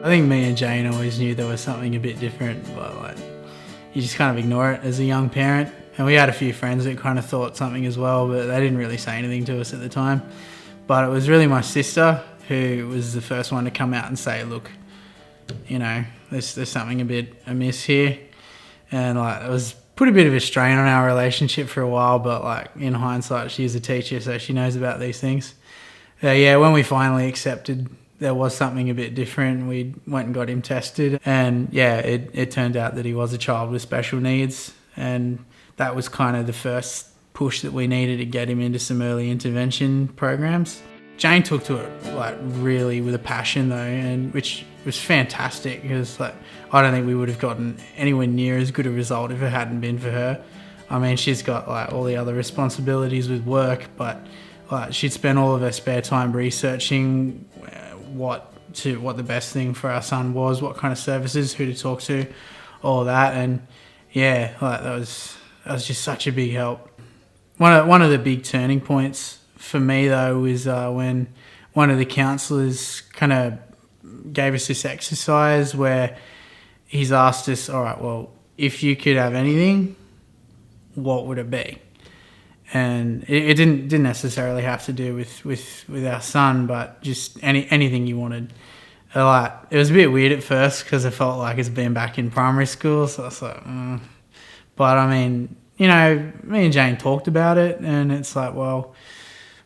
I think me and Jane always knew there was something a bit different, but like, you just kind of ignore it as a young parent. And we had a few friends that kind of thought something as well, but they didn't really say anything to us at the time. But it was really my sister who was the first one to come out and say, look, you know, there's something a bit amiss here. And like, it was put a bit of a strain on our relationship for a while, but like in hindsight, she's a teacher, so she knows about these things. Yeah, when we finally accepted there was something a bit different, we went and got him tested, and yeah, it turned out that he was a child with special needs, and that was kind of the first push that we needed to get him into some early intervention programs. Jane took to it like really with a passion though, and which was fantastic, because like I don't think we would have gotten anywhere near as good a result if it hadn't been for her. I mean, she's got like all the other responsibilities with work, but like she'd spend all of her spare time researching what the best thing for our son was, what kind of services, who to talk to, all that, and yeah, like that was just such a big help. One of the big turning points for me though was when one of the counsellors kind of gave us this exercise where he's asked us, all right, well, if you could have anything, what would it be? And it didn't necessarily have to do with our son, but just anything you wanted. Like, it was a bit weird at first because it felt like it's been back in primary school, so I was like, But I mean, you know, me and Jane talked about it, and it's like, well,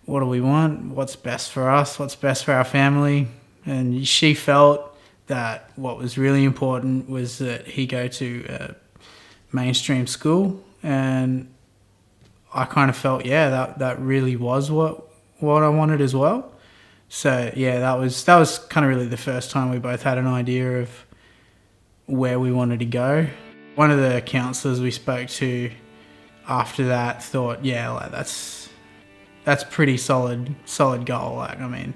what do we want? What's best for us? What's best for our family? And she felt that what was really important was that he go to a mainstream school, and I kind of felt, yeah, that really was what I wanted as well. So yeah, that was kind of really the first time we both had an idea of where we wanted to go. One of the counsellors we spoke to after that thought, yeah, like that's pretty solid goal. Like, I mean,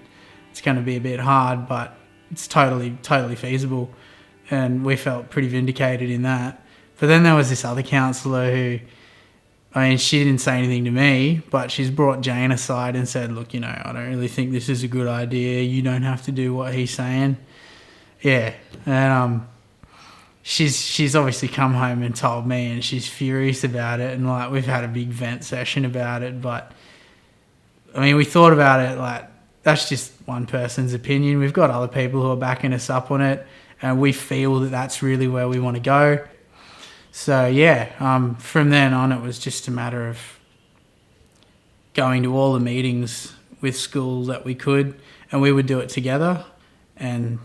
it's going to be a bit hard, but it's totally feasible, and we felt pretty vindicated in that. But then there was this other counsellor who, I mean, she didn't say anything to me, but she's brought Jane aside and said, look, you know, I don't really think this is a good idea. You don't have to do what he's saying. Yeah. And she's obviously come home and told me, and she's furious about it. And like, we've had a big vent session about it. But I mean, we thought about it, like, that's just one person's opinion. We've got other people who are backing us up on it, and we feel that that's really where we want to go. So yeah, from then on it was just a matter of going to all the meetings with schools that we could, and we would do it together. And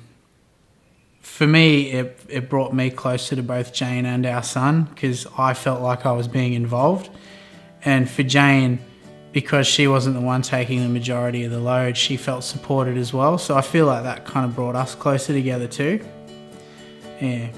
for me, it brought me closer to both Jane and our son, because I felt like I was being involved. And for Jane, because she wasn't the one taking the majority of the load, she felt supported as well. So I feel like that kind of brought us closer together too. Yeah.